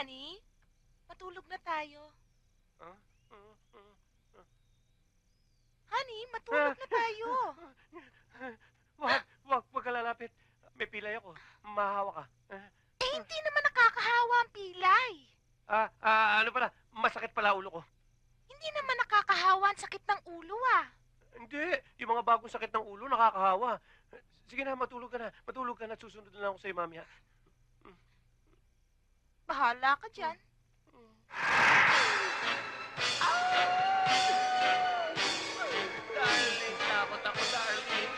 Honey, matulog na tayo. Ah? Honey, matulog na tayo. Wag ka lalapit. May pilay ako. Mahahawa ka. Hindi naman nakakahawa ang pilay. Ano pala? Masakit pala ulo ko. Hindi naman nakakahawa ang sakit ng ulo Hindi. Yung mga bagong sakit ng ulo, nakakahawa. Sige na, matulog ka na. Matulog ka na. Susunod na lang ako sa'yo, mamaya. Bahala ka dyan. Darling, takot ako, darling.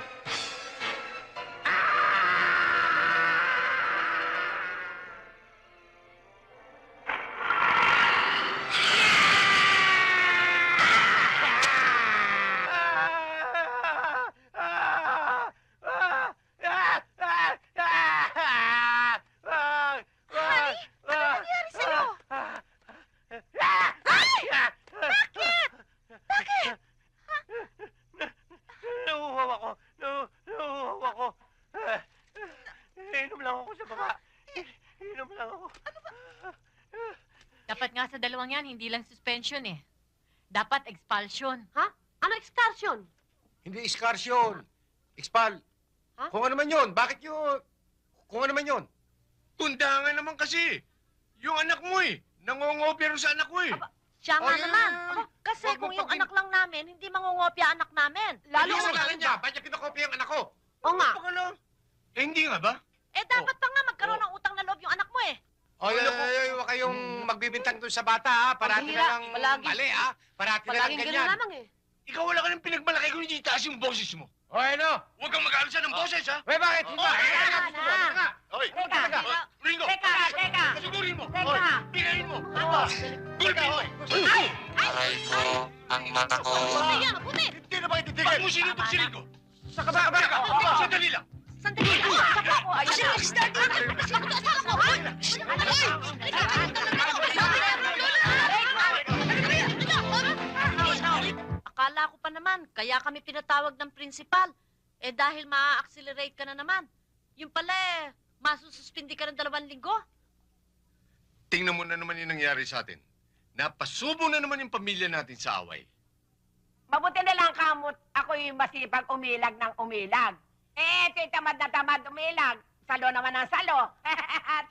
Ano nangyari sa'yo? Bakit? Nauuhaw ako. Nauuhaw ako. Inom lang ako sa baba. Inom lang ako. Dapat nga sa dalawang yan, hindi lang suspension eh. Dapat expulsion. Ha? Ano excursion? Hindi excursion. Expal. Ha? Kung ano man yun, bakit yun? Kung ano man yun? Tundangan naman kasi. Yung anak mo eh. Nangongopya rin sa anak ko eh. Aba, siya nga Oh, yan. naman. Aba, kasi Wag mo kung yung pagin- anak lang namin, hindi mangungopya anak namin. Lalo Lalo sa na akin niya. Ba't niya kinokopya ang anak ko? O nga. Baka lang. Eh, hindi nga ba? Eh, dapat pa nga magkaroon ng utang na loob yung anak mo eh. Oy, huwag kayong magbibintang doon sa bata, ha? Parati Pambihira. na lang Palagi. mali, ha? Parati na lang Palaging ganyan. gano'n lamang eh. Ikaw wala ka ng pinagmalaki kung hindi itaas yung boses mo. O, ano? Huwag kang mag-aalsa ng boses, ha? Uy, bakit? Di ba? Oh, Ano na. gusto mo? Ano nga? Oy, Teka, Ringo! teka, teka. Kasigurin mo! Teka. Oy, pinayin mo! Ako. Gulpin mo! Ay! Aray ko, ang mata ko. Puti yan, puti! Hindi na ba Pag ititigil? mo sinutong siling ko! Saka ba? Teka, Saka. sandali lang! Sandali lang. Saka ako. Ayan na. Kasi ako asawa ko. Ay! Akala ko pa naman, kaya kami pinatawag ng principal. Eh dahil ma-accelerate ka na naman. Yung pala eh, masususpindi ka ng 2 linggo. Tingnan mo na naman yung nangyari sa atin. Napasubo na naman yung pamilya natin sa away. Mabuti na lang kamot ako'y masipag umilag ng umilag. Eh, ito'y tamad na tamad umilag. Salo naman ang salo.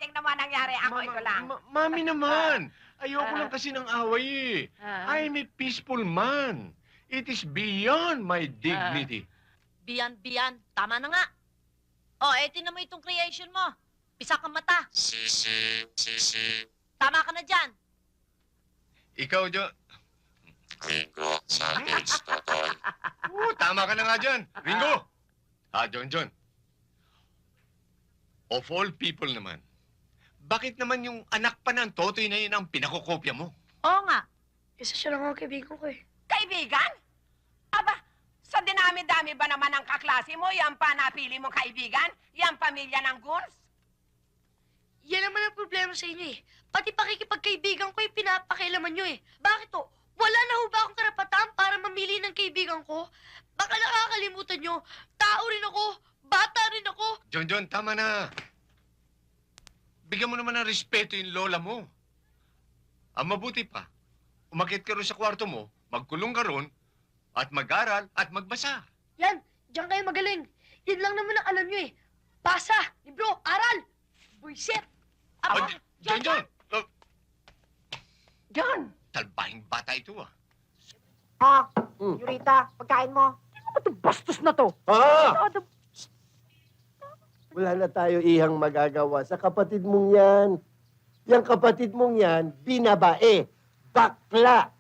Tingnan mo ang nangyari, ako ito lang. Mami naman! Ayoko lang kasi ng away eh. I'm a peaceful man. It is beyond my dignity. Biyan. Tama na nga. Oh, eh, tinan mo itong creation mo. Pisa kang mata. Sisi. Tama ka na dyan. Ikaw, Jo... Ringo, Savage, Totoy. Tama ka na nga dyan. Ringo! John. Of all people naman, bakit naman yung anak pa ng Totoy na yun ang pinakokopya mo? Oo nga. Isa siya lang ang kaibigan ko eh. Kaibigan? Aba, sa dinami-dami ba naman ang kaklase mo, yan pa napili mong kaibigan? Yan pamilya ng goons? Yan naman ang problema sa inyo eh. Pati pakikipagkaibigan ko eh, pinapakailaman nyo eh. Bakit to? Wala na ho ba akong karapatan para mamili ng kaibigan ko? Baka nakakalimutan nyo, tao rin ako, bata rin ako. John, tama na. Bigyan mo naman ng respeto yung lola mo. Ang mabuti pa, umakit ka ron sa kwarto mo, magkulong ka ron, at mag-aral at magbasa. Yan, diyan kayo magaling. Yan lang naman ang alam nyo eh. Basa, libro, aral. Buisit. Oh, John! John! Talbahing bata ito ah. Yurita, pagkain mo. Bastos na to. Wala na tayo ihang magagawa sa kapatid mong yan. Yang kapatid mong yan, binabae, bakla,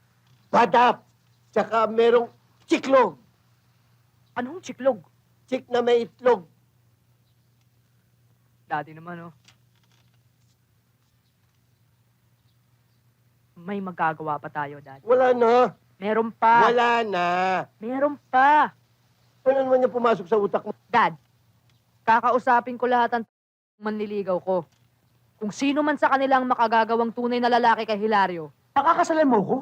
badap, tsaka merong chiklog. Anong chiklog? Chik na may itlog. Dati naman, oh. May magagawa pa tayo, Dad. Wala na. Meron pa. Wala na. Meron pa. Ano naman yung pumasok sa utak mo? Dad, kakausapin ko lahat ng manliligaw ko. Kung sino man sa kanilang makagagawang tunay na lalaki kay Hilario. Pakakasalan mo ko?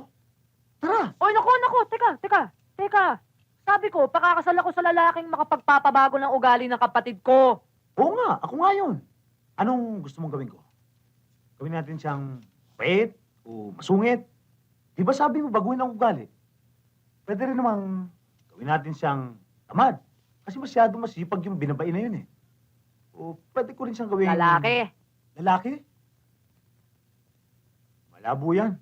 Tara. Oy, naku, teka. Sabi ko, pakakasal ako sa lalaking makapagpapabago ng ugali ng kapatid ko. Oo nga, ako nga yun. Anong gusto mong gawin ko? Gawin natin siyang mapait o masungit. Di ba sabi mo baguhin ang ugali? Pwede rin namang gawin natin siyang tamad. Kasi masyado masipag yung binabae na yun eh. O pwede ko rin siyang gawin... Lalaki. Lalaki? Malabo yan.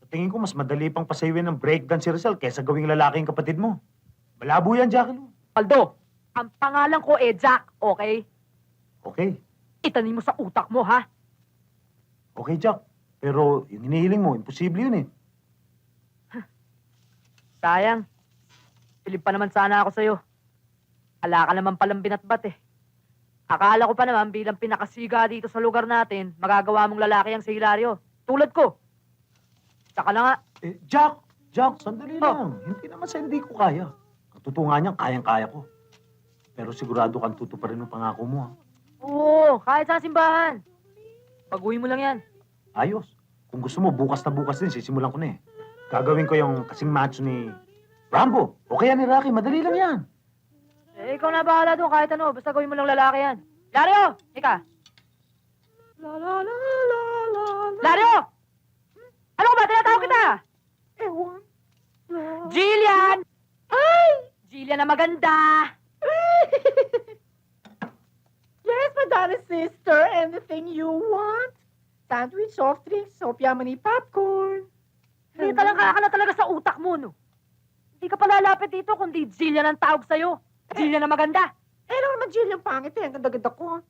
Sa tingin ko, mas madali pang pasayawin ng breakdance si Rizal kaysa gawing lalaki yung kapatid mo. Malabo yan, Jackie Lou. Paldo, ang pangalan ko Jack, okay? Okay. Itanin mo sa utak mo, ha? Okay, Jack. Pero yung hinihiling mo, imposible yun eh. Sayang. Pilip pa naman sana ako sa'yo. Ala ka naman palang binatbat eh. Akala ko pa naman bilang pinakasiga dito sa lugar natin, magagawa mong lalaki ang si Hilario. Tulad ko. Saka na nga. Eh, Jack! Jack, sandali lang. Hindi naman sa hindi ko kaya. Ang totoo nga niyan, kayang-kaya ko. Pero sigurado kang tutuparin ang pangako mo, ha? Oo, kahit sa simbahan. Baguhin mo lang yan. Ayos. Kung gusto mo, bukas na bukas din, sisimulan ko na eh. Gagawin ko yung kasing macho ni Rambo. O kaya ni Rocky, madali lang yan. Eh, ikaw na bahala doon kahit ano. Basta gawin mo lang lalaki yan. Lario! Ika! Lario! Ano ba? Tinatawag kita! Ewan. Jillian! Ay! Jillian na maganda! Yes, Madonna sister. Anything you want? Sandwich, soft drinks, sopya mani popcorn. Hindi talaga ka na talaga sa utak mo, no? Hindi ka pa lalapit dito kundi Jillian ang tawag sa'yo. Jillian na maganda. Eh, ano naman Jill yung pangit eh. Ang ganda-ganda ko.